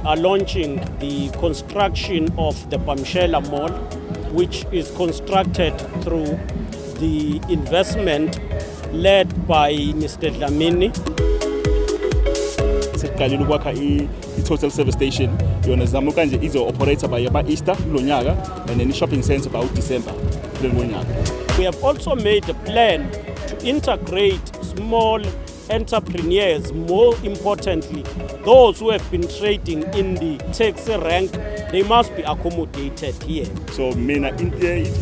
we are launching the construction of the Pamshela Mall, which is constructed through the investment led by Mr. Dlamini. Siqalile ukwakha i-total service station yona zama kanje izo-operator by Easter kulo nyaka and then i-shopping centre by December kulo nyaka. We have also made a plan to integrate small entrepreneurs, more importantly, those who have been trading in the taxi rank, they must be accommodated here. So mina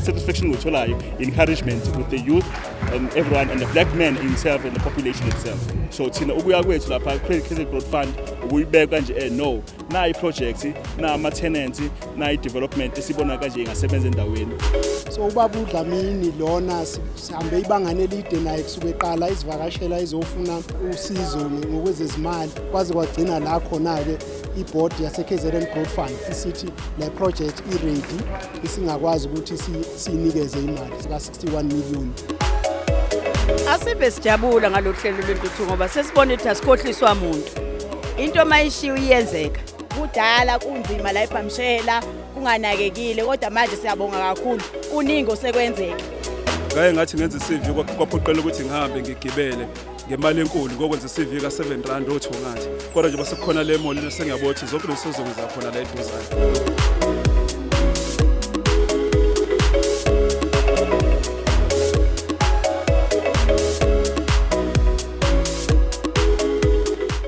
satisfaction with encouragement with the youth and everyone and the black man himself and the population itself. So thina ukuya kwethu lapha Credit Growth Fund ukuyibeka kanje no na i-projects na ama-tenants na i-development esibona kanje ingasebenza endaweni. So ubaba uDlamini lona sihambe ibanga elide naye kusuke eqala izivakashela izofuna usizo ngokwezezimali kwaze kwagcina la khona-ke i-board yase-KZN Growth Fund isithi le project i-ready isingakwazi ukuthi siyinikeze imali sika-61 million. Asibe sijabula ngalohlelo lwentuthu ngoba sesibona ukuthi asikhohliswa umuntu. Into mayishiwe iyenzeka. Kudala kunzima la ePamshela kunganakekile kodwa manje siyabonga kakhulu kuningi osekwenzeka. Ngaye ngathi ngenze CV kwaphoqela ukuthi ngihambe ngigibele ngemali enkulu ngokwenza CV ka 7 rand othungathi. Kodwa nje base kukhona le mall lesengiyabona ukuthi zonke lesizongiza khona la eduzane.